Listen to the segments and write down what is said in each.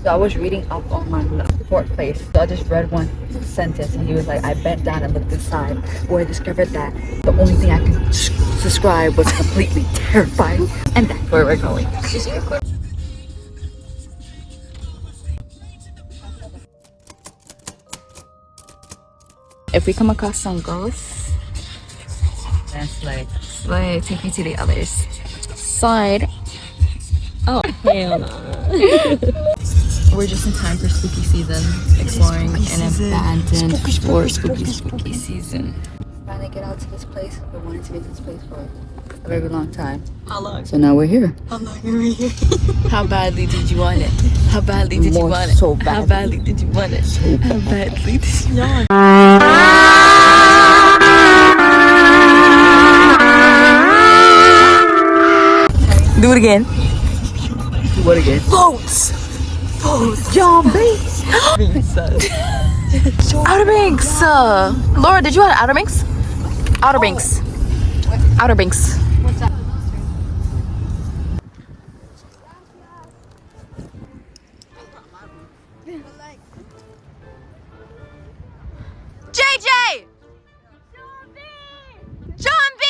So I was reading up on my Fort Place. So I just read one sentence and he was like, I bent down and looked inside where I discovered that the only thing I could describe was completely terrifying. And that's where we're going. If we come across some ghosts, that's like, take me to the other side. Oh, hell no. We're just in time for spooky season, exploring an abandoned fort. Spooky season. Trying to get out to this place. We wanted to get to this place for a very long time. How long? So now we're here. How long are we here? How badly did you want it? How badly did you want it? So badly. How badly did you want it? So how badly did you want it? Do it again. Do what again? Boats! John Banks. Outer Banks. Laura, did you have Outer Banks? Outer Banks. Outer Banks. What's that? JJ. John B.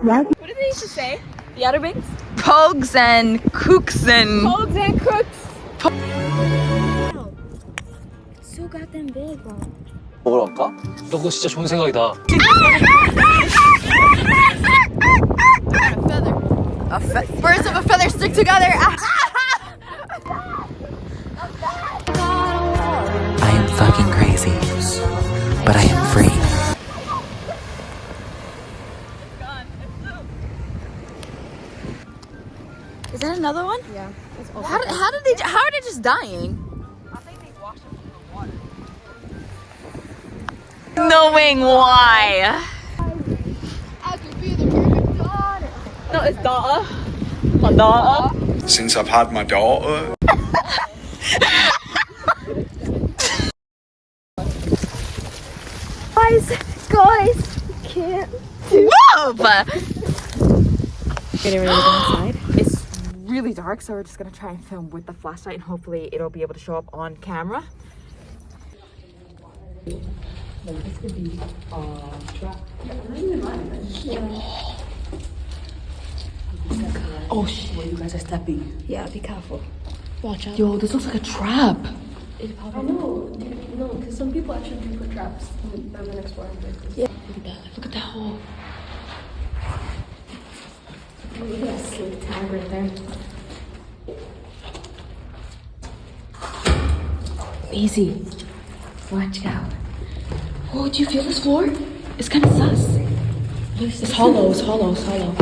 What did they used to say? The Outer Banks? Pogues and kooks and... Pogues and crooks! So goddamn big, bro. 먹으러 갈까? 너 그거 진짜 좋은 생각이다. Birds of a feather stick together! I am fucking crazy, but I am free. Is that another one? Yeah. How are they just dying? I think they washed them through the water. Knowing why. I could be the perfect daughter. No, it's daughter. My daughter. Since I've had my daughter. Guys, can't. Whoa! Getting ready to go inside. It's really dark, so we're just gonna try and film with the flashlight and hopefully it'll be able to show up on camera. Like this could be trap. Oh shit, you guys are stepping. Yeah, be careful. Watch out. Yo, this looks like a trap. I know, no, because some people actually do put traps in urban exploring places. Yeah. Look at that hole. Look at that slick tag right there. Easy. Watch out. Oh, do you feel this floor? It's kind of sus. It's hollow, it's hollow, it's hollow.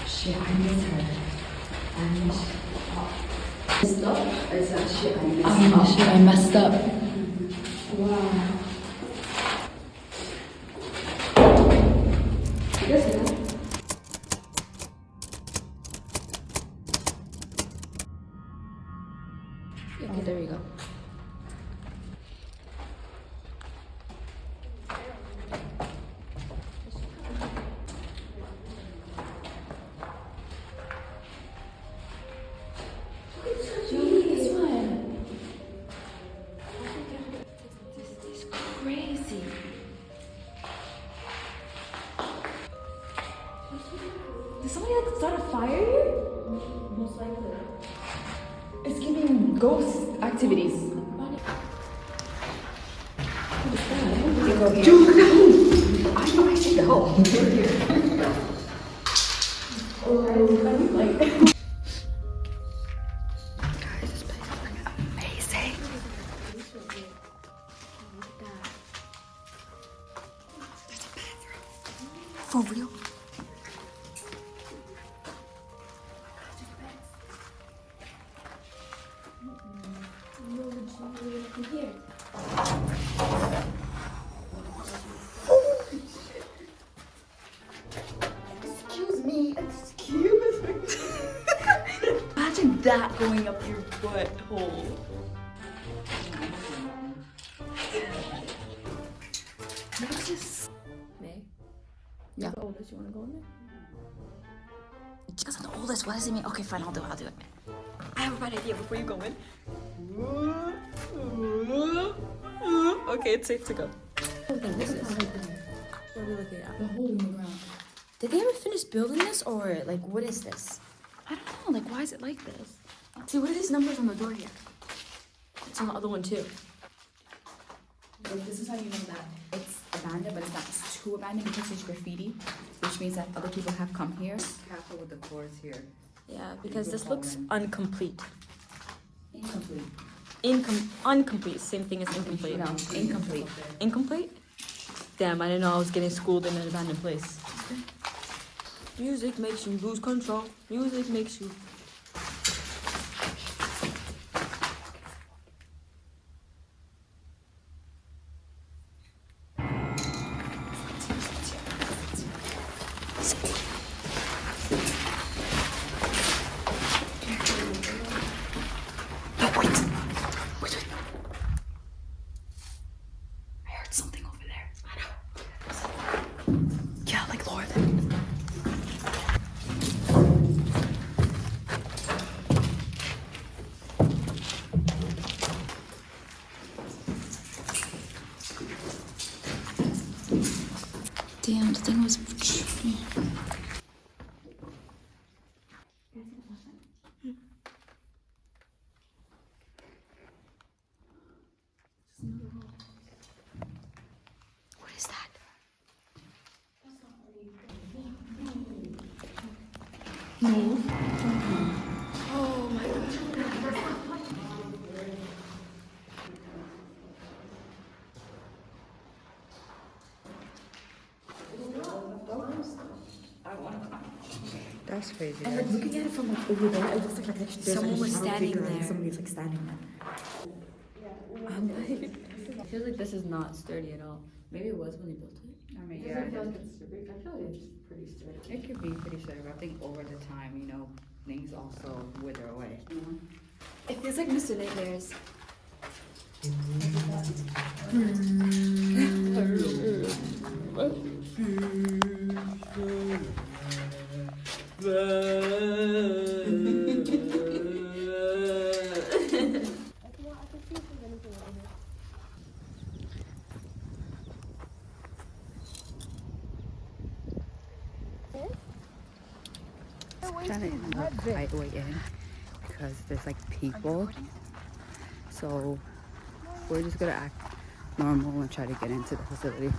Shit, I miss her. I miss her. I messed up. Wow. Okay, there you go. Crazy. Did somebody like start a fire here? Most likely. It's giving ghost activities. Dude, no! I should go. Guys, this place is freaking amazing. There's a bathroom. For real? Imagine that going up your butthole. What's this? May? Yeah. The oldest, you want to go in there? Because I'm the oldest, what does it mean? Okay, fine, I'll do it. I have a bad idea before you go in. Okay, it's safe to go. What is this? What are we looking at? The hole in the ground. Did they ever finish building this, or like what is this? I don't know, like why is it like this? See, what are these numbers on the door here? It's on the other one too. Like, this is how you know that it's abandoned, but it's not too abandoned because there's graffiti, which means that other people have come here. Careful with the floors here. Yeah, because this looks incomplete. Incomplete. Incomplete. Same thing as incomplete. No, incomplete. Incomplete? Damn, I didn't know I was getting schooled in an abandoned place. Music makes you lose control. Music makes you. I heard something over there. I know. Yeah, like lower them. Damn, the thing was. What is that? That's crazy. And like looking at it from like over there, it looks like there's Someone was standing figure, there. Somebody's like standing there. I feel like this is not sturdy at all. Maybe it was when they built it. I mean, I yeah, feel like it's sturdy. I feel like it's pretty sturdy. it could be pretty sure, but I think over the time, you know, things also wither away. It feels like Mr. Nightmares. Trying to end up right way in because there's like people. So we're just gonna act normal and try to get into the facility.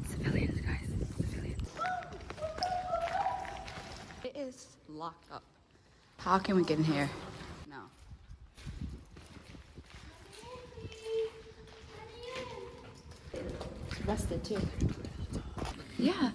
Civilians, guys. Civilians. It is locked up. How can we get in here? No. Rusted too. Yeah.